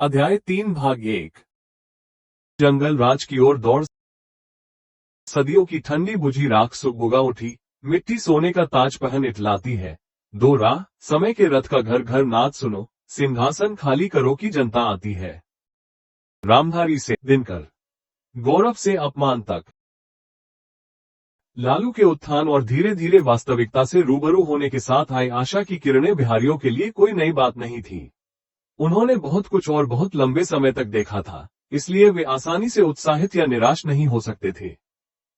अध्याय 3 भाग 1। जंगल राज की ओर दौड़। सदियों की ठंडी बुझी राख सुबुगा उठी, मिट्टी सोने का ताज पहन इठलाती है। दो राह, समय के रथ का घर घर नाद सुनो, सिंहासन खाली करो की जनता आती है। रामधारी से दिनकर। गौरव से अपमान तक। लालू के उत्थान और धीरे धीरे वास्तविकता से रूबरू होने के साथ आई आशा की किरणें बिहारियों के लिए कोई नई बात नहीं थी। उन्होंने बहुत कुछ और बहुत लंबे समय तक देखा था, इसलिए वे आसानी से उत्साहित या निराश नहीं हो सकते थे।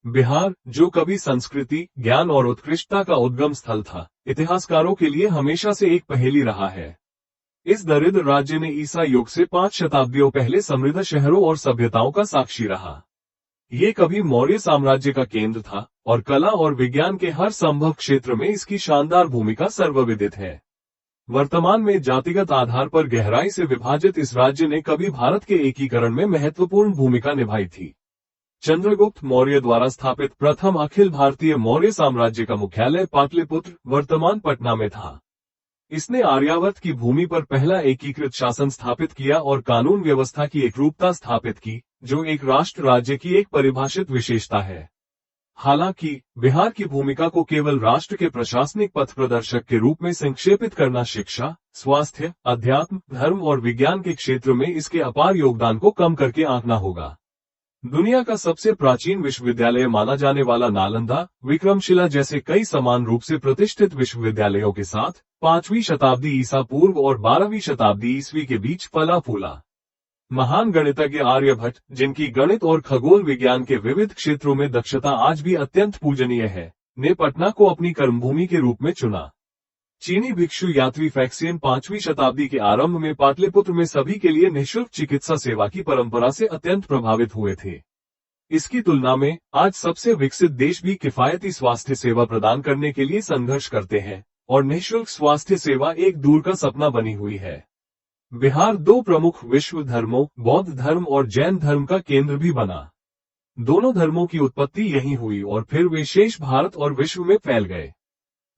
बिहार, जो कभी संस्कृति, ज्ञान और उत्कृष्टता का उद्गम स्थल था, इतिहासकारों के लिए हमेशा से एक पहेली रहा है। इस दरिद्र राज्य ने ईसा युग से 5 शताब्दियों पहले समृद्ध शहरों और सभ्यताओं का साक्षी रहा। ये कभी मौर्य साम्राज्य का केंद्र था और कला और विज्ञान के हर संभव क्षेत्र में इसकी शानदार भूमिका सर्वविदित है। वर्तमान में जातिगत आधार पर गहराई से विभाजित इस राज्य ने कभी भारत के एकीकरण में महत्वपूर्ण भूमिका निभाई थी। चंद्रगुप्त मौर्य द्वारा स्थापित प्रथम अखिल भारतीय मौर्य साम्राज्य का मुख्यालय पाटलिपुत्र, वर्तमान पटना में था। इसने आर्यावर्त की भूमि पर पहला एकीकृत शासन स्थापित किया और कानून व्यवस्था की एकरूपता स्थापित की, जो एक राष्ट्र राज्य की एक परिभाषित विशेषता है। हालांकि बिहार की भूमिका को केवल राष्ट्र के प्रशासनिक पथ प्रदर्शक के रूप में संक्षेपित करना शिक्षा, स्वास्थ्य, अध्यात्म, धर्म और विज्ञान के क्षेत्र में इसके अपार योगदान को कम करके आंकना होगा। दुनिया का सबसे प्राचीन विश्वविद्यालय माना जाने वाला नालंदा, विक्रमशिला जैसे कई समान रूप से प्रतिष्ठित विश्वविद्यालयों के साथ 5वीं शताब्दी ईसा पूर्व और 12वीं शताब्दी ईस्वी के बीच फला फूला। महान गणितज्ञ आर्यभट्ट, जिनकी गणित और खगोल विज्ञान के विविध क्षेत्रों में दक्षता आज भी अत्यंत पूजनीय है, ने पटना को अपनी कर्मभूमि के रूप में चुना। चीनी भिक्षु यात्री फैक्सियन 5वीं शताब्दी के आरंभ में पाटलिपुत्र में सभी के लिए निःशुल्क चिकित्सा सेवा की परंपरा से अत्यंत प्रभावित हुए थे। इसकी तुलना में आज सबसे विकसित देश भी किफायती स्वास्थ्य सेवा प्रदान करने के लिए संघर्ष करते हैं, और निःशुल्क स्वास्थ्य सेवा एक दूर का सपना बनी हुई है। बिहार 2 प्रमुख विश्व धर्मों, बौद्ध धर्म और जैन धर्म का केंद्र भी बना। दोनों धर्मों की उत्पत्ति यहीं हुई और फिर वे शेष भारत और विश्व में फैल गए।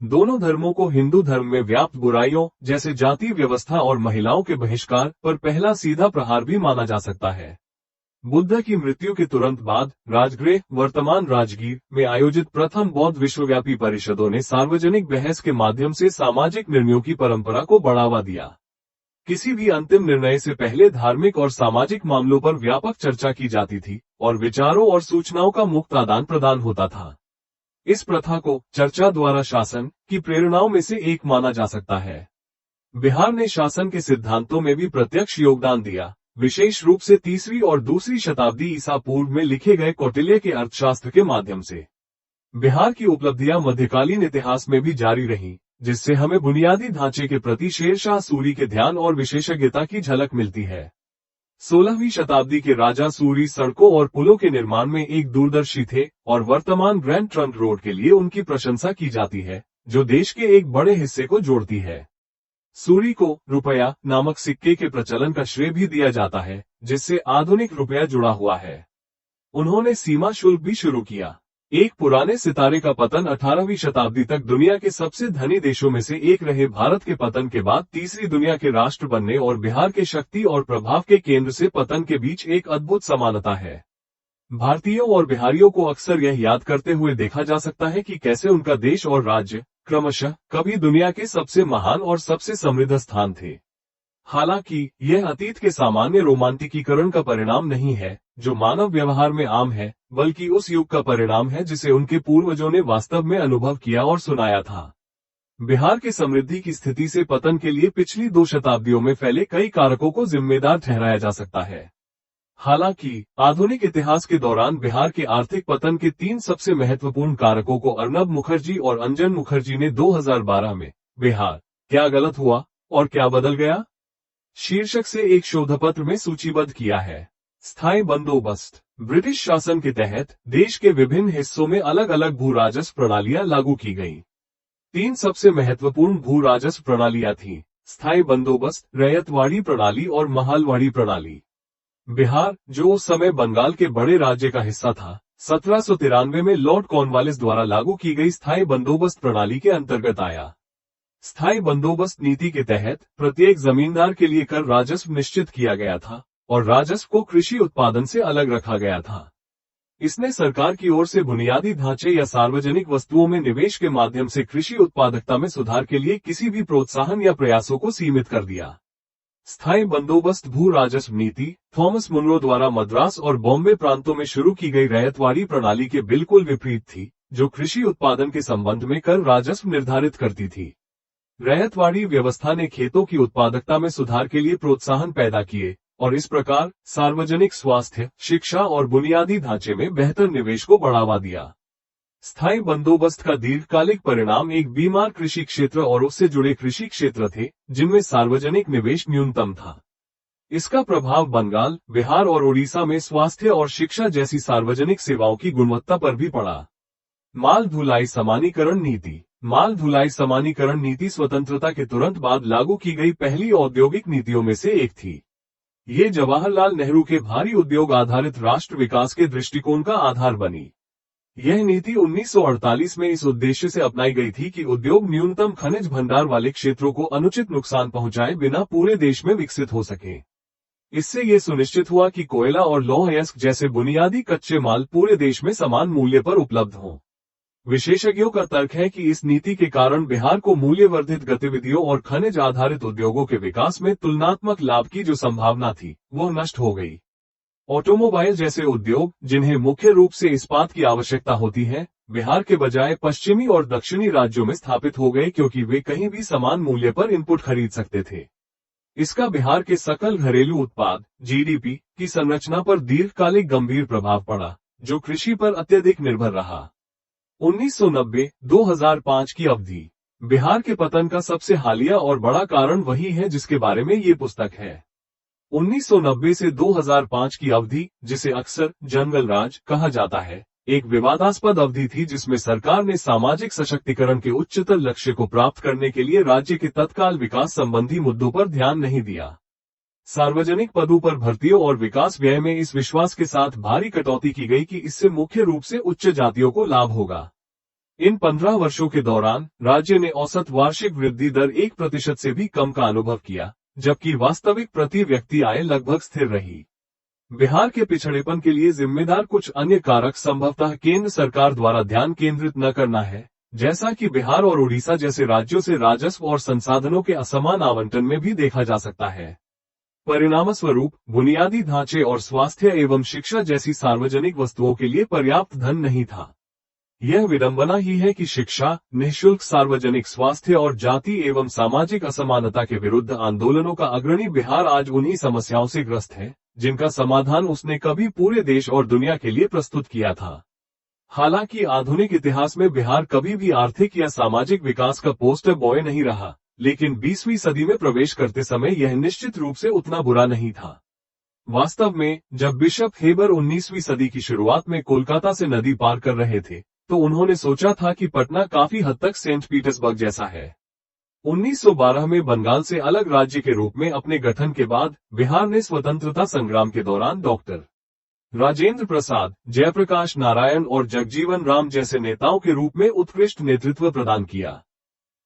दोनों धर्मों को हिंदू धर्म में व्याप्त बुराइयों जैसे जाति व्यवस्था और महिलाओं के बहिष्कार पर पहला सीधा प्रहार भी माना जा सकता है। बुद्ध की मृत्यु के तुरंत बाद राजगृह, वर्तमान राजगीर में आयोजित प्रथम बौद्ध विश्वव्यापी परिषदों ने सार्वजनिक बहस के माध्यम से सामाजिक निर्णयों की परंपरा को बढ़ावा दिया। किसी भी अंतिम निर्णय से पहले धार्मिक और सामाजिक मामलों पर व्यापक चर्चा की जाती थी और विचारों और सूचनाओं का मुक्त आदान प्रदान होता था। इस प्रथा को चर्चा द्वारा शासन की प्रेरणाओं में से एक माना जा सकता है। बिहार ने शासन के सिद्धांतों में भी प्रत्यक्ष योगदान दिया, विशेष रूप से 3वीं और 2वीं शताब्दी ईसा पूर्व में लिखे गए कौटिल्य के अर्थशास्त्र के माध्यम से। बिहार की उपलब्धियां मध्यकालीन इतिहास में भी जारी रहीं, जिससे हमें बुनियादी ढांचे के प्रति शेरशाह सूरी के ध्यान और विशेषज्ञता की झलक मिलती है। 16वीं शताब्दी के राजा सूरी सड़कों और पुलों के निर्माण में एक दूरदर्शी थे और वर्तमान ग्रैंड ट्रंक रोड के लिए उनकी प्रशंसा की जाती है, जो देश के एक बड़े हिस्से को जोड़ती है। सूरी को रुपया नामक सिक्के के प्रचलन का श्रेय भी दिया जाता है, जिससे आधुनिक रुपया जुड़ा हुआ है। उन्होंने सीमा शुल्क भी शुरू किया। एक पुराने सितारे का पतन 18वीं शताब्दी तक दुनिया के सबसे धनी देशों में से एक रहे भारत के पतन के बाद तीसरी दुनिया के राष्ट्र बनने और बिहार के शक्ति और प्रभाव के केंद्र से पतन के बीच एक अद्भुत समानता है। भारतीयों और बिहारियों को अक्सर यह याद करते हुए देखा जा सकता है कि कैसे उनका देश और राज्य क्रमशः कभी दुनिया के सबसे महान और सबसे समृद्ध स्थान थे। हालांकि यह अतीत के सामान्य रोमांटिकीकरण का परिणाम नहीं है, जो मानव व्यवहार में आम है, बल्कि उस युग का परिणाम है जिसे उनके पूर्वजों ने वास्तव में अनुभव किया और सुनाया था। बिहार की समृद्धि की स्थिति से पतन के लिए पिछली 2 शताब्दियों में फैले कई कारकों को जिम्मेदार ठहराया जा सकता है। हालांकि आधुनिक इतिहास के दौरान बिहार के आर्थिक पतन के 3 सबसे महत्वपूर्ण कारकों को अर्नब मुखर्जी और अंजन मुखर्जी ने 2012 में बिहार क्या गलत हुआ और क्या बदल गया शीर्षक से एक शोधपत्र में सूचीबद्ध किया है। स्थायी बंदोबस्त। ब्रिटिश शासन के तहत देश के विभिन्न हिस्सों में अलग अलग भू राजस्व प्रणालियां लागू की गईं। 3 सबसे महत्वपूर्ण भू राजस्व प्रणालियां थीं: स्थायी बंदोबस्त, रैयतवाड़ी प्रणाली और महालवाड़ी प्रणाली। बिहार, जो उस समय बंगाल के बड़े राज्य का हिस्सा था, 1793 में लॉर्ड कॉर्नवालिस द्वारा लागू की गई स्थायी बंदोबस्त प्रणाली के अंतर्गत आया। स्थायी बंदोबस्त नीति के तहत प्रत्येक जमींदार के लिए कर राजस्व निश्चित किया गया था और राजस्व को कृषि उत्पादन से अलग रखा गया था। इसने सरकार की ओर से बुनियादी ढांचे या सार्वजनिक वस्तुओं में निवेश के माध्यम से कृषि उत्पादकता में सुधार के लिए किसी भी प्रोत्साहन या प्रयासों को सीमित कर दिया। स्थायी बंदोबस्त भू राजस्व नीति थॉमस मुनरो द्वारा मद्रास और बॉम्बे प्रांतों में शुरू की गई रैयतवाड़ी प्रणाली के बिल्कुल विपरीत थी, जो कृषि उत्पादन के संबंध में कर राजस्व निर्धारित करती थी। रैयतवाड़ी व्यवस्था ने खेतों की उत्पादकता में सुधार के लिए प्रोत्साहन पैदा किए और इस प्रकार सार्वजनिक स्वास्थ्य, शिक्षा और बुनियादी ढांचे में बेहतर निवेश को बढ़ावा दिया। स्थायी बंदोबस्त का दीर्घकालिक परिणाम एक बीमार कृषि क्षेत्र और उससे जुड़े कृषि क्षेत्र थे, जिनमें सार्वजनिक निवेश न्यूनतम था। इसका प्रभाव बंगाल, बिहार और ओडिशा में स्वास्थ्य और शिक्षा जैसी सार्वजनिक सेवाओं की गुणवत्ता पर भी पड़ा। माल ढुलाई समानीकरण नीति। माल ढुलाई समानीकरण नीति स्वतंत्रता के तुरंत बाद लागू की गई पहली औद्योगिक नीतियों में से एक थी। ये जवाहरलाल नेहरू के भारी उद्योग आधारित राष्ट्र विकास के दृष्टिकोण का आधार बनी। यह नीति 1948 में इस उद्देश्य से अपनाई गई थी कि उद्योग न्यूनतम खनिज भंडार वाले क्षेत्रों को अनुचित नुकसान पहुंचाए बिना पूरे देश में विकसित हो सके। इससे यह सुनिश्चित हुआ कि कोयला और लौह अयस्क जैसे बुनियादी कच्चे माल पूरे देश में समान मूल्य पर उपलब्ध हों। विशेषज्ञों का तर्क है कि इस नीति के कारण बिहार को मूल्यवर्धित गतिविधियों और खनिज आधारित उद्योगों के विकास में तुलनात्मक लाभ की जो संभावना थी, वो नष्ट हो गई। ऑटोमोबाइल जैसे उद्योग, जिन्हें मुख्य रूप से इस्पात की आवश्यकता होती है, बिहार के बजाय पश्चिमी और दक्षिणी राज्यों में स्थापित हो गए क्योंकि वे कहीं भी समान मूल्य पर इनपुट खरीद सकते थे। इसका बिहार के सकल घरेलू उत्पाद (जीडीपी) की संरचना पर दीर्घकालिक गंभीर प्रभाव पड़ा, जो कृषि पर अत्यधिक निर्भर रहा। 1990-2005 की अवधि बिहार के पतन का सबसे हालिया और बड़ा कारण वही है जिसके बारे में ये पुस्तक है। 1990 से 2005 की अवधि, जिसे अक्सर जंगल राज कहा जाता है, एक विवादास्पद अवधि थी जिसमें सरकार ने सामाजिक सशक्तिकरण के उच्चतर लक्ष्य को प्राप्त करने के लिए राज्य के तत्काल विकास संबंधी मुद्दों पर ध्यान नहीं दिया। सार्वजनिक पदों पर भर्तियों और विकास व्यय में इस विश्वास के साथ भारी कटौती की गई कि इससे मुख्य रूप से उच्च जातियों को लाभ होगा। इन 15 वर्षों के दौरान राज्य ने औसत वार्षिक वृद्धि दर 1% से भी कम का अनुभव किया, जबकि वास्तविक प्रति व्यक्ति आय लगभग स्थिर रही। बिहार के पिछड़ेपन के लिए जिम्मेदार कुछ अन्य कारक संभवतः केंद्र सरकार द्वारा ध्यान केंद्रित न करना है, जैसा कि बिहार और उड़ीसा जैसे राज्यों से राजस्व और संसाधनों के असमान आवंटन में भी देखा जा सकता है। परिणामस्वरूप बुनियादी ढांचे और स्वास्थ्य एवं शिक्षा जैसी सार्वजनिक वस्तुओं के लिए पर्याप्त धन नहीं था। यह विडंबना ही है कि शिक्षा, निःशुल्क सार्वजनिक स्वास्थ्य और जाति एवं सामाजिक असमानता के विरुद्ध आंदोलनों का अग्रणी बिहार आज उन्हीं समस्याओं से ग्रस्त है, जिनका समाधान उसने कभी पूरे देश और दुनिया के लिए प्रस्तुत किया था। हालांकि आधुनिक इतिहास में बिहार कभी भी आर्थिक या सामाजिक विकास का पोस्टर बॉय नहीं रहा, लेकिन 20वीं सदी में प्रवेश करते समय यह निश्चित रूप से उतना बुरा नहीं था। वास्तव में जब बिशप हेबर 19वीं सदी की शुरुआत में कोलकाता से नदी पार कर रहे थे, तो उन्होंने सोचा था कि पटना काफी हद तक सेंट पीटर्सबर्ग जैसा है। 1912 में बंगाल से अलग राज्य के रूप में अपने गठन के बाद बिहार ने स्वतंत्रता संग्राम के दौरान डॉक्टर राजेंद्र प्रसाद, जयप्रकाश नारायण और जगजीवन राम जैसे नेताओं के रूप में उत्कृष्ट नेतृत्व प्रदान किया।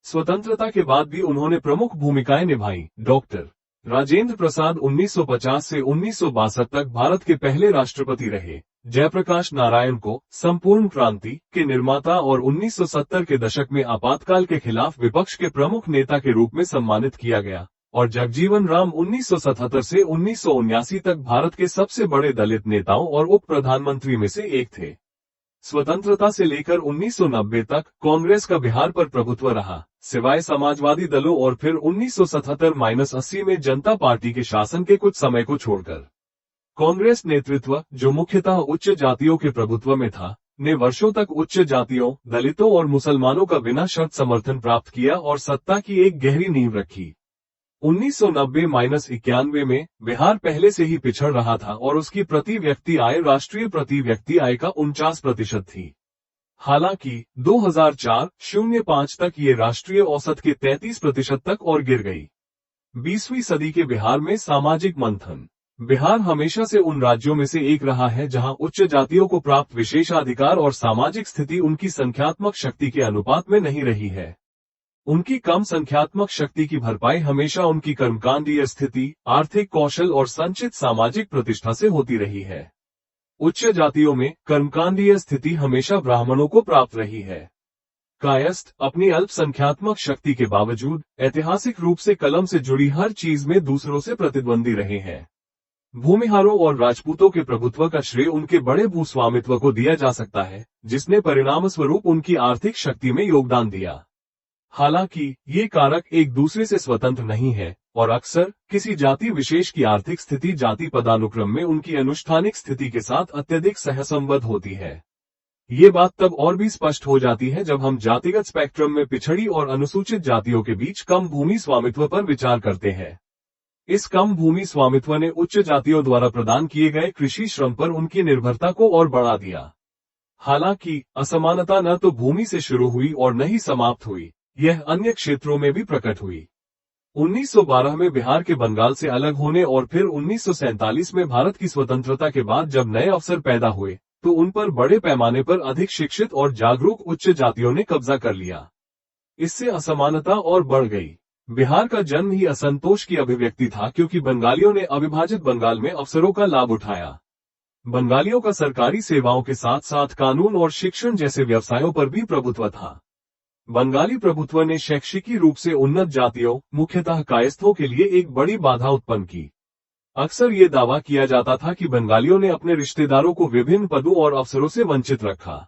स्वतंत्रता के बाद भी उन्होंने प्रमुख भूमिकाएं निभाई। डॉक्टर राजेंद्र प्रसाद 1950 से 1962 तक भारत के पहले राष्ट्रपति रहे। जयप्रकाश नारायण को संपूर्ण क्रांति के निर्माता और 1970 के दशक में आपातकाल के खिलाफ विपक्ष के प्रमुख नेता के रूप में सम्मानित किया गया और जगजीवन राम 1977 से 1979 तक भारत के सबसे बड़े दलित नेताओं और उप प्रधानमंत्री में से एक थे। स्वतंत्रता से लेकर 1990 तक कांग्रेस का बिहार पर प्रभुत्व रहा, सिवाय समाजवादी दलों और फिर 1977-80 में जनता पार्टी के शासन के कुछ समय को छोड़कर। कांग्रेस नेतृत्व, जो मुख्यतः उच्च जातियों के प्रभुत्व में था, ने वर्षों तक उच्च जातियों, दलितों और मुसलमानों का बिना शर्त समर्थन प्राप्त किया और सत्ता की एक गहरी नींव रखी। 1990-91 में बिहार पहले से ही पिछड़ रहा था और उसकी प्रति व्यक्ति आय राष्ट्रीय प्रति व्यक्ति आय का 49% थी। हालांकि 2004-05 तक ये राष्ट्रीय औसत के 33% तक और गिर गई। 20वीं सदी के बिहार में सामाजिक मंथन। बिहार हमेशा से उन राज्यों में से एक रहा है जहां उच्च जातियों को प्राप्त विशेषाधिकार और सामाजिक स्थिति उनकी संख्यात्मक शक्ति के अनुपात में नहीं रही है। उनकी कम संख्यात्मक शक्ति की भरपाई हमेशा उनकी कर्मकांडीय स्थिति, आर्थिक कौशल और संचित सामाजिक प्रतिष्ठा से होती रही है। उच्च जातियों में कर्मकांडीय स्थिति हमेशा ब्राह्मणों को प्राप्त रही है। कायस्थ अपनी अल्पसंख्यात्मक शक्ति के बावजूद ऐतिहासिक रूप से कलम से जुड़ी हर चीज में दूसरों से प्रतिद्वंदी रहे हैं। भूमिहारों और राजपूतों के प्रभुत्व का श्रेय उनके बड़े भूस्वामित्व को दिया जा सकता है, जिसने परिणामस्वरूप उनकी आर्थिक शक्ति में योगदान दिया। हालांकि ये कारक एक दूसरे से स्वतंत्र नहीं है और अक्सर किसी जाति विशेष की आर्थिक स्थिति जाति पदानुक्रम में उनकी अनुष्ठानिक स्थिति के साथ अत्यधिक सहसंबद्ध होती है। ये बात तब और भी स्पष्ट हो जाती है जब हम जातिगत स्पेक्ट्रम में पिछड़ी और अनुसूचित जातियों के बीच कम भूमि स्वामित्व पर विचार करते हैं। इस कम भूमि स्वामित्व ने उच्च जातियों द्वारा प्रदान किए गए कृषि श्रम पर उनकी निर्भरता को और बढ़ा दिया। हालांकि असमानता न तो भूमि से शुरू हुई और न ही समाप्त हुई, यह अन्य क्षेत्रों में भी प्रकट हुई। 1912 में बिहार के बंगाल से अलग होने और फिर 1947 में भारत की स्वतंत्रता के बाद जब नए अवसर पैदा हुए तो उन पर बड़े पैमाने पर अधिक शिक्षित और जागरूक उच्च जातियों ने कब्जा कर लिया। इससे असमानता और बढ़ गई। बिहार का जन्म ही असंतोष की अभिव्यक्ति था, क्योंकि बंगालियों ने अविभाजित बंगाल में अवसरों का लाभ उठाया। बंगालियों का सरकारी सेवाओं के साथ साथ कानून और शिक्षण जैसे व्यवसायों पर भी प्रभुत्व था। बंगाली प्रभुत्व ने शैक्षिकी रूप से उन्नत जातियों, मुख्यतः कायस्थों के लिए एक बड़ी बाधा उत्पन्न की। अक्सर ये दावा किया जाता था कि बंगालियों ने अपने रिश्तेदारों को विभिन्न पदों और अवसरों से वंचित रखा।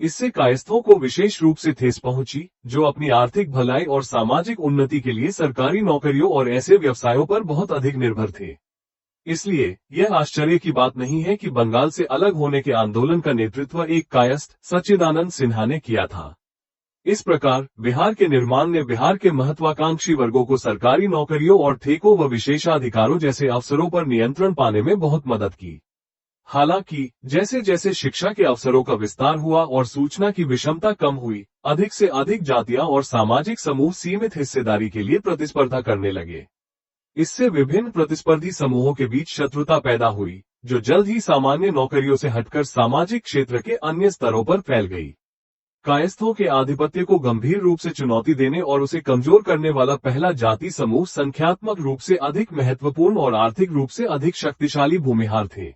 इससे कायस्थों को विशेष रूप से ठेस पहुंची, जो अपनी आर्थिक भलाई और सामाजिक उन्नति के लिए सरकारी नौकरियों और ऐसे व्यवसायों पर बहुत अधिक निर्भर थे। इसलिए यह आश्चर्य की बात नहीं है कि बंगाल से अलग होने के आंदोलन का नेतृत्व एक कायस्थ सच्चिदानंद सिन्हा ने किया था। इस प्रकार बिहार के निर्माण ने बिहार के महत्वाकांक्षी वर्गों को सरकारी नौकरियों और ठेकों व विशेषाधिकारों जैसे अवसरों पर नियंत्रण पाने में बहुत मदद की। हालांकि जैसे जैसे शिक्षा के अवसरों का विस्तार हुआ और सूचना की विषमता कम हुई, अधिक से अधिक जातियां और सामाजिक समूह सीमित हिस्सेदारी के लिए प्रतिस्पर्धा करने लगे। इससे विभिन्न प्रतिस्पर्धी समूहों के बीच शत्रुता पैदा हुई, जो जल्द ही सामान्य नौकरियों से हटकर सामाजिक क्षेत्र के अन्य स्तरों पर फैल गई। कायस्थों के आधिपत्य को गंभीर रूप से चुनौती देने और उसे कमजोर करने वाला पहला जाति समूह संख्यात्मक रूप से अधिक महत्वपूर्ण और आर्थिक रूप से अधिक शक्तिशाली भूमिहार थे।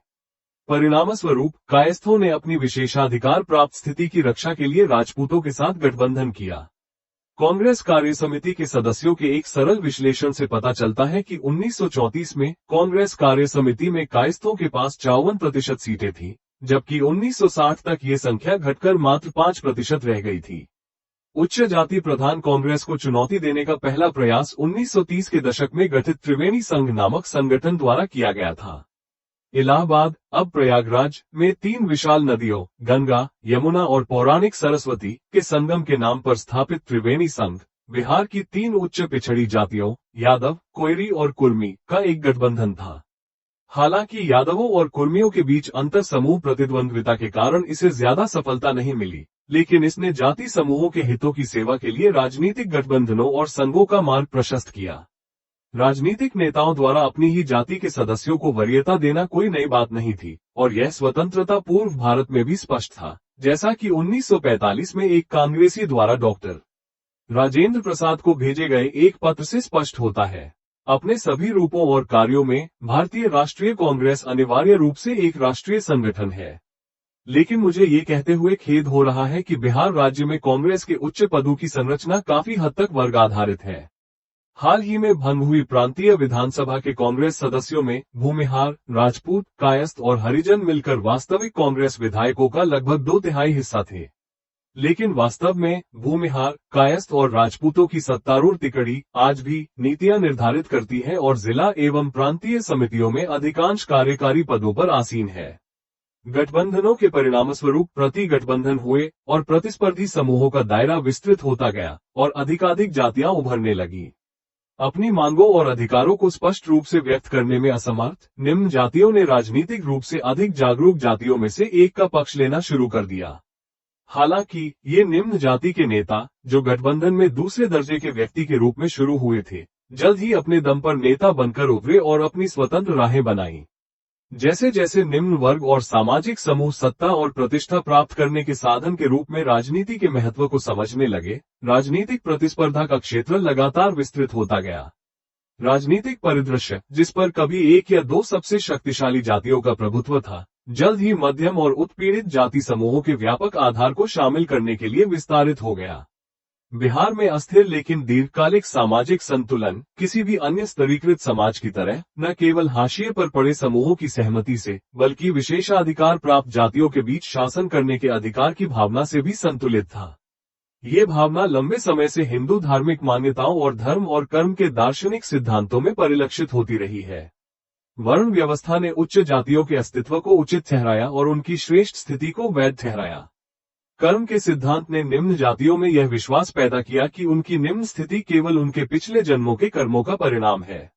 परिणामस्वरूप कायस्थों ने अपनी विशेषाधिकार प्राप्त स्थिति की रक्षा के लिए राजपूतों के साथ गठबंधन किया। कांग्रेस कार्य समिति के सदस्यों के एक सरल विश्लेषण से पता चलता है कि 1934 में कांग्रेस कार्य समिति में कायस्थों के पास 54% सीटें थीं, जबकि 1960 तक ये संख्या घटकर मात्र 5% रह गई थी। उच्च जाति प्रधान कांग्रेस को चुनौती देने का पहला प्रयास 1930 के दशक में गठित त्रिवेणी संघ नामक संगठन द्वारा किया गया था। इलाहाबाद, अब प्रयागराज, में 3 विशाल नदियों गंगा, यमुना और पौराणिक सरस्वती के संगम के नाम पर स्थापित त्रिवेणी संघ बिहार की 3 उच्च पिछड़ी जातियों यादव, कोयरी और कुर्मी का एक गठबंधन था। हालांकि यादवों और कुर्मियों के बीच अंतर समूह प्रतिद्वंद्विता के कारण इसे ज्यादा सफलता नहीं मिली, लेकिन इसने जाति समूहों के हितों की सेवा के लिए राजनीतिक गठबंधनों और संघों का मार्ग प्रशस्त किया। राजनीतिक नेताओं द्वारा अपनी ही जाति के सदस्यों को वरीयता देना कोई नई बात नहीं थी, और यह स्वतंत्रता पूर्व भारत में भी स्पष्ट था, जैसा कि 1945 में एक कांग्रेसी द्वारा डॉक्टर राजेंद्र प्रसाद को भेजे गए एक पत्र से स्पष्ट होता है। अपने सभी रूपों और कार्यों में भारतीय राष्ट्रीय कांग्रेस अनिवार्य रूप से एक राष्ट्रीय संगठन है, लेकिन मुझे ये कहते हुए खेद हो रहा है कि बिहार राज्य में कांग्रेस के उच्च पदों की संरचना काफी हद तक वर्ग आधारित है। हाल ही में भंग हुई प्रांतीय विधानसभा के कांग्रेस सदस्यों में भूमिहार, राजपूत, कायस्थ और हरिजन मिलकर वास्तविक कांग्रेस विधायकों का लगभग 2/3 हिस्सा थे। लेकिन वास्तव में भूमिहार, कायस्थ और राजपूतों की सत्तारूढ़ तिकड़ी आज भी नीतियां निर्धारित करती है और जिला एवं प्रांतीय समितियों में अधिकांश कार्यकारी पदों पर आसीन है। गठबंधनों के परिणामस्वरूप प्रति गठबंधन हुए और प्रतिस्पर्धी समूहों का दायरा विस्तृत होता गया और अधिकाधिक जातियां उभरने लगी। अपनी मांगों और अधिकारों को स्पष्ट रूप से व्यक्त करने में असमर्थ निम्न जातियों ने राजनीतिक रूप से अधिक जागरूक जातियों में से एक का पक्ष लेना शुरू कर दिया। हालांकि ये निम्न जाति के नेता, जो गठबंधन में दूसरे दर्जे के व्यक्ति के रूप में शुरू हुए थे, जल्द ही अपने दम पर नेता बनकर उभरे और अपनी स्वतंत्र राहें बनाई। जैसे जैसे निम्न वर्ग और सामाजिक समूह सत्ता और प्रतिष्ठा प्राप्त करने के साधन के रूप में राजनीति के महत्व को समझने लगे, राजनीतिक प्रतिस्पर्धा का क्षेत्र लगातार विस्तृत होता गया। राजनीतिक परिदृश्य, जिस पर कभी एक या दो सबसे शक्तिशाली जातियों का प्रभुत्व था, जल्द ही मध्यम और उत्पीड़ित जाति समूहों के व्यापक आधार को शामिल करने के लिए विस्तारित हो गया। बिहार में अस्थिर लेकिन दीर्घकालिक सामाजिक संतुलन किसी भी अन्य स्तरीकृत समाज की तरह न केवल हाशिए पर पड़े समूहों की सहमति से, बल्कि विशेषाधिकार प्राप्त जातियों के बीच शासन करने के अधिकार की भावना से भी संतुलित था। ये भावना लंबे समय से हिंदू धार्मिक मान्यताओं और धर्म और कर्म के दार्शनिक सिद्धांतों में परिलक्षित होती रही है। वर्ण व्यवस्था ने उच्च जातियों के अस्तित्व को उचित ठहराया और उनकी श्रेष्ठ स्थिति को वैध ठहराया। कर्म के सिद्धांत ने निम्न जातियों में यह विश्वास पैदा किया कि उनकी निम्न स्थिति केवल उनके पिछले जन्मों के कर्मों का परिणाम है।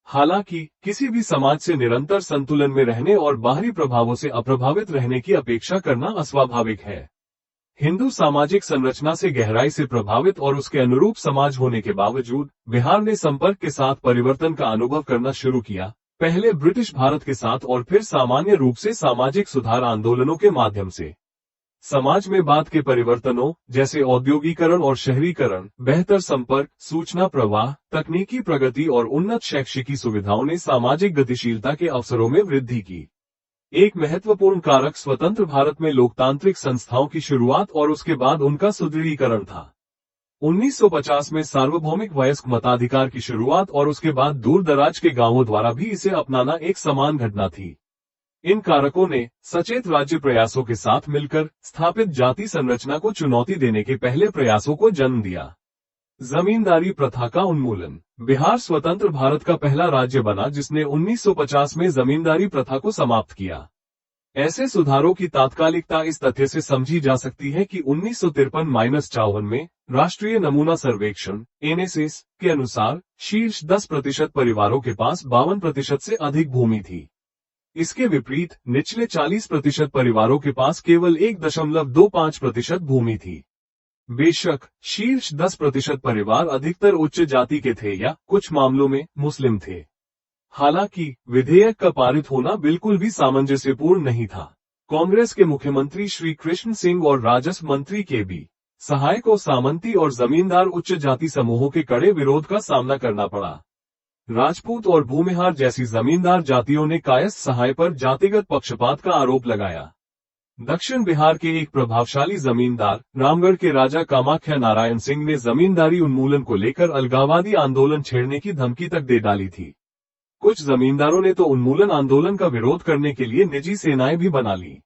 हालांकि किसी भी समाज से निरंतर संतुलन में रहने और बाहरी प्रभावों से अप्रभावित रहने की अपेक्षा करना अस्वाभाविक है। हिंदू सामाजिक संरचना से गहराई से प्रभावित और उसके अनुरूप समाज होने के बावजूद बिहार ने संपर्क के साथ परिवर्तन का अनुभव करना शुरू किया, पहले ब्रिटिश भारत के साथ और फिर सामान्य रूप से सामाजिक सुधार आंदोलनों के माध्यम से। समाज में बाद के परिवर्तनों जैसे औद्योगिकरण और शहरीकरण, बेहतर संपर्क, सूचना प्रवाह, तकनीकी प्रगति और उन्नत शैक्षिकी सुविधाओं ने सामाजिक गतिशीलता के अवसरों में वृद्धि की। एक महत्वपूर्ण कारक स्वतंत्र भारत में लोकतांत्रिक संस्थाओं की शुरुआत और उसके बाद उनका सुदृढ़ीकरण था। 1950 में सार्वभौमिक वयस्क मताधिकार की शुरुआत और उसके बाद दूर दराज के गांवों द्वारा भी इसे अपनाना एक समान घटना थी। इन कारकों ने सचेत राज्य प्रयासों के साथ मिलकर स्थापित जाति संरचना को चुनौती देने के पहले प्रयासों को जन्म दिया। जमींदारी प्रथा का उन्मूलन। बिहार स्वतंत्र भारत का पहला राज्य बना जिसने 1950 में जमींदारी प्रथा को समाप्त किया। ऐसे सुधारों की तात्कालिकता इस तथ्य से समझी जा सकती है कि 1953-54 में राष्ट्रीय नमूना सर्वेक्षण (एनएसएस) के अनुसार शीर्ष 10% परिवारों के पास 52% से अधिक भूमि थी। इसके विपरीत निचले 40% परिवारों के पास केवल 1.25% भूमि थी। बेशक शीर्ष 10% परिवार अधिकतर उच्च जाति के थे या कुछ मामलों में मुस्लिम थे। हालांकि विधेयक का पारित होना बिल्कुल भी सामंजस्यपूर्ण नहीं था। कांग्रेस के मुख्यमंत्री श्री कृष्ण सिंह और राजस्व मंत्री के.बी. सहाय को सामंती और जमींदार उच्च जाति समूहों के कड़े विरोध का सामना करना पड़ा। राजपूत और भूमिहार जैसी जमींदार जातियों ने कायस्थ सहाय पर जातिगत पक्षपात का आरोप लगाया। दक्षिण बिहार के एक प्रभावशाली जमींदार रामगढ़ के राजा कामाख्या नारायण सिंह ने जमींदारी उन्मूलन को लेकर अलगाववादी आंदोलन छेड़ने की धमकी तक दे डाली थी। कुछ जमींदारों ने तो उन्मूलन आंदोलन का विरोध करने के लिए निजी सेनाएं भी बना ली।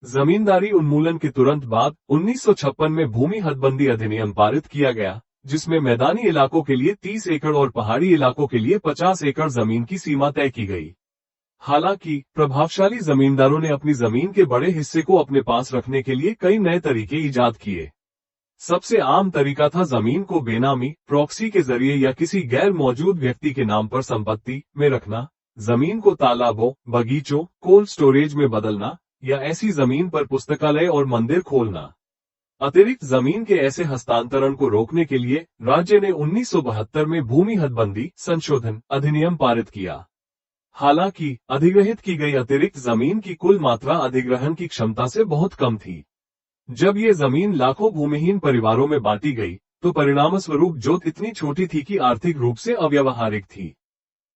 जमींदारी उन्मूलन के तुरंत बाद 1956 में भूमि हदबंदी अधिनियम पारित किया गया, जिसमें मैदानी इलाकों के लिए 30 एकड़ और पहाड़ी इलाकों के लिए 50 एकड़ जमीन की सीमा तय की गई। हालांकि प्रभावशाली जमींदारों ने अपनी जमीन के बड़े हिस्से को अपने पास रखने के लिए कई नए तरीके ईजाद किए। सबसे आम तरीका था जमीन को बेनामी, प्रॉक्सी के जरिए या किसी गैर मौजूद व्यक्ति के नाम पर संपत्ति में रखना, जमीन को तालाबों, बगीचों, कोल्ड स्टोरेज में बदलना या ऐसी जमीन पर पुस्तकालय और मंदिर खोलना। अतिरिक्त जमीन के ऐसे हस्तांतरण को रोकने के लिए राज्य ने 1972 में भूमि हदबंदी संशोधन अधिनियम पारित किया। हालांकि अधिग्रहित की गई अतिरिक्त जमीन की कुल मात्रा अधिग्रहण की क्षमता से बहुत कम थी। जब ये जमीन लाखों भूमिहीन परिवारों में बांटी गई, तो परिणामस्वरूप जोत इतनी छोटी थी कि आर्थिक रूप से अव्यावहारिक थी।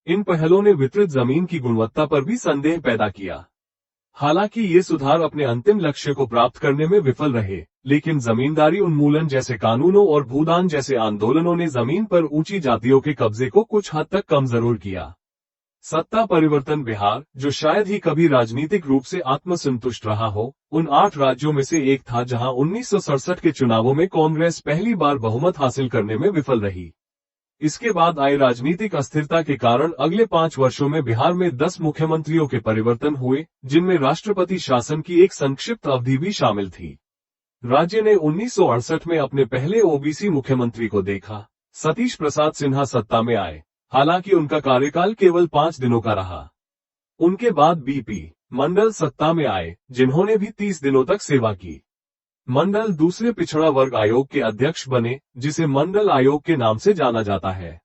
इन पहलों ने वितरित जमीन की गुणवत्ता पर भी संदेह पैदा किया। हालांकि ये सुधार अपने अंतिम लक्ष्य को प्राप्त करने में विफल रहे, लेकिन जमींदारी उन्मूलन जैसे कानूनों और भूदान जैसे आंदोलनों ने जमीन पर ऊंची जातियों के कब्जे को कुछ हद तक कम जरूर किया। सत्ता परिवर्तन। बिहार, जो शायद ही कभी राजनीतिक रूप से आत्मसंतुष्ट रहा हो, उन 8 राज्यों में से एक था जहां 1967 के चुनावों में कांग्रेस पहली बार बहुमत हासिल करने में विफल रही। इसके बाद आई राजनीतिक अस्थिरता के कारण अगले 5 वर्षों में बिहार में 10 मुख्यमंत्रियों के परिवर्तन हुए, जिनमें राष्ट्रपति शासन की एक संक्षिप्त अवधि भी शामिल थी। राज्य ने 1968 में अपने पहले ओबीसी मुख्यमंत्री को देखा। सतीश प्रसाद सिन्हा सत्ता में आए, हालांकि उनका कार्यकाल केवल 5 दिनों का रहा। उनके बाद बीपी मंडल सत्ता में आए, जिन्होंने भी 30 दिनों तक सेवा की। मंडल दूसरे पिछड़ा वर्ग आयोग के अध्यक्ष बने, जिसे मंडल आयोग के नाम से जाना जाता है।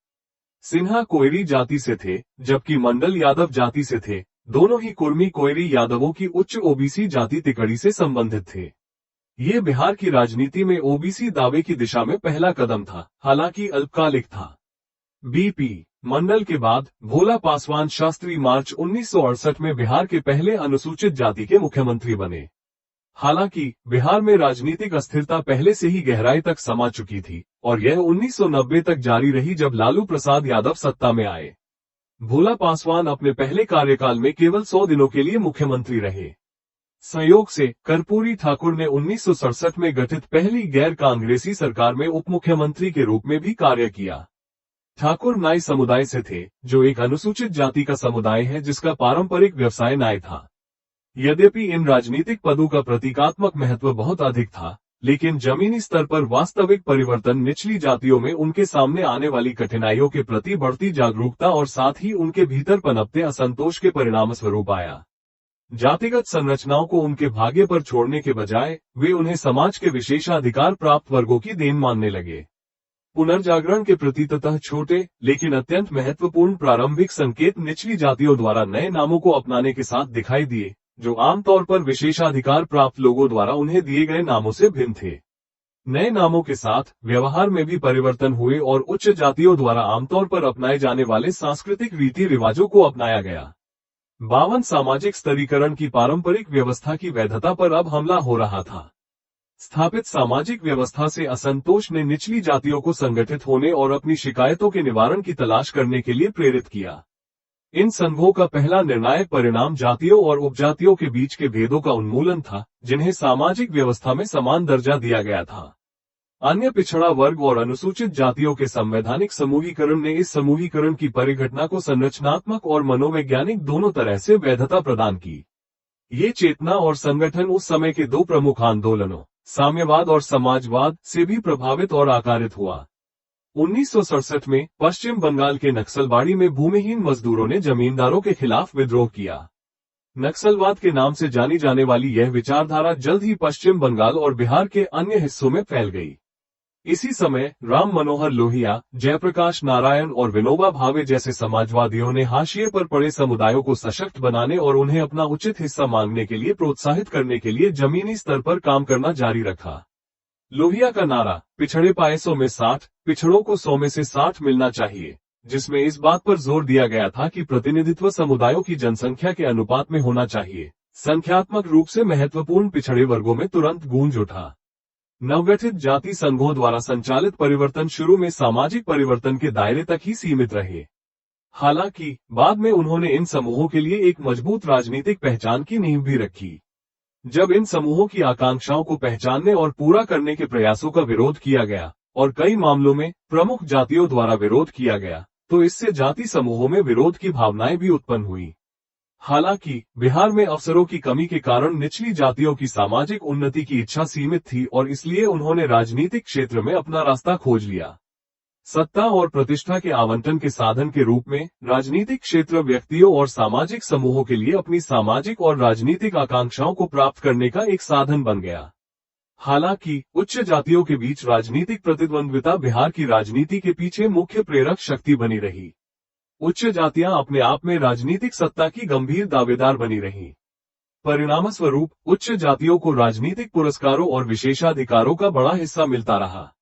सिन्हा कोयरी जाति से थे, जबकि मंडल यादव जाति से थे, दोनों ही कुर्मी कोयरी यादवों की उच्च ओबीसी जाति तिकड़ी से संबंधित थे। ये बिहार की राजनीति में ओबीसी दावे की दिशा में पहला कदम था, हालांकि अल्पकालिक था। बीपी मंडल के बाद भोला पासवान शास्त्री मार्च 1968 में बिहार के पहले अनुसूचित जाति के मुख्यमंत्री बने। हालांकि बिहार में राजनीतिक अस्थिरता पहले से ही गहराई तक समा चुकी थी और यह 1990 तक जारी रही जब लालू प्रसाद यादव सत्ता में आए। भोला पासवान अपने पहले कार्यकाल में केवल 100 दिनों के लिए मुख्यमंत्री रहे। संयोग से कर्पूरी ठाकुर ने 1967 में गठित पहली गैर कांग्रेसी सरकार में उप मुख्यमंत्री के रूप में भी कार्य किया। ठाकुर नाई समुदाय से थे, जो एक अनुसूचित जाति का समुदाय है जिसका पारंपरिक व्यवसाय नाई था। यद्यपि इन राजनीतिक पदों का प्रतीकात्मक महत्व बहुत अधिक था, लेकिन जमीनी स्तर पर वास्तविक परिवर्तन निचली जातियों में उनके सामने आने वाली कठिनाइयों के प्रति बढ़ती जागरूकता और साथ ही उनके भीतर पनपते असंतोष के परिणामस्वरूप आया। जातिगत संरचनाओं को उनके भाग्य पर छोड़ने के बजाय वे उन्हें समाज के विशेषाधिकार प्राप्त वर्गों की देन मानने लगे। पुनर्जागरण के प्रति ततः छोटे लेकिन अत्यंत महत्वपूर्ण प्रारंभिक संकेत निचली जातियों द्वारा नए नामों को अपनाने के साथ दिखाई दिए, जो आमतौर पर विशेषाधिकार प्राप्त लोगों द्वारा उन्हें दिए गए नामों से भिन्न थे। नए नामों के साथ व्यवहार में भी परिवर्तन हुए और उच्च जातियों द्वारा आमतौर पर अपनाए जाने वाले सांस्कृतिक रीति रिवाजों को अपनाया गया। 52 सामाजिक स्तरीकरण की पारंपरिक व्यवस्था की वैधता पर अब हमला हो रहा था। स्थापित सामाजिक व्यवस्था से असंतोष ने निचली जातियों को संगठित होने और अपनी शिकायतों के निवारण की तलाश करने के लिए प्रेरित किया। इन संघों का पहला निर्णायक परिणाम जातियों और उपजातियों के बीच के भेदों का उन्मूलन था, जिन्हें सामाजिक व्यवस्था में समान दर्जा दिया गया था। अन्य पिछड़ा वर्ग और अनुसूचित जातियों के संवैधानिक समूहीकरण ने इस समूहीकरण की परिघटना को संरचनात्मक और मनोवैज्ञानिक दोनों तरह से वैधता प्रदान की। ये चेतना और संगठन उस समय के दो प्रमुख आंदोलनों, साम्यवाद और समाजवाद, से भी प्रभावित और आकारित हुआ। 1967 में पश्चिम बंगाल के नक्सलबाड़ी में भूमिहीन मजदूरों ने जमींदारों के खिलाफ विद्रोह किया। नक्सलवाद के नाम से जानी जाने वाली यह विचारधारा जल्द ही पश्चिम बंगाल और बिहार के अन्य हिस्सों में फैल गई। इसी समय राम मनोहर लोहिया, जयप्रकाश नारायण और विनोबा भावे जैसे समाजवादियों ने हाशिए पर पड़े समुदायों को सशक्त बनाने और उन्हें अपना उचित हिस्सा मांगने के लिए प्रोत्साहित करने के लिए जमीनी स्तर पर काम करना जारी रखा। लोहिया का नारा, पिछड़े पाए 100 में 60, पिछड़ों को 100 में से 60 मिलना चाहिए, जिसमें इस बात पर जोर दिया गया था कि प्रतिनिधित्व समुदायों की जनसंख्या के अनुपात में होना चाहिए, संख्यात्मक रूप से महत्वपूर्ण पिछड़े वर्गों में तुरंत गूंज उठा। नवगठित जाति संघों द्वारा संचालित परिवर्तन शुरू में सामाजिक परिवर्तन के दायरे तक ही सीमित रहे। हालांकि बाद में उन्होंने इन समूहों के लिए एक मजबूत राजनीतिक पहचान की नींव भी रखी। जब इन समूहों की आकांक्षाओं को पहचानने और पूरा करने के प्रयासों का विरोध किया गया और कई मामलों में प्रमुख जातियों द्वारा विरोध किया गया, तो इससे जाति समूहों में विरोध की भावनाएं भी उत्पन्न हुई। हालांकि बिहार में अवसरों की कमी के कारण निचली जातियों की सामाजिक उन्नति की इच्छा सीमित थी और इसलिए उन्होंने राजनीतिक क्षेत्र में अपना रास्ता खोज लिया। सत्ता और प्रतिष्ठा के आवंटन के साधन के रूप में राजनीतिक क्षेत्र व्यक्तियों और सामाजिक समूहों के लिए अपनी सामाजिक और राजनीतिक आकांक्षाओं को प्राप्त करने का एक साधन बन गया। हालांकि उच्च जातियों के बीच राजनीतिक प्रतिद्वंद्विता बिहार की राजनीति के पीछे मुख्य प्रेरक शक्ति बनी रही। उच्च जातियां अपने आप में राजनीतिक सत्ता की गंभीर दावेदार बनी रहीं। परिणामस्वरूप उच्च जातियों को राजनीतिक पुरस्कारों और विशेषाधिकारों का बड़ा हिस्सा मिलता रहा।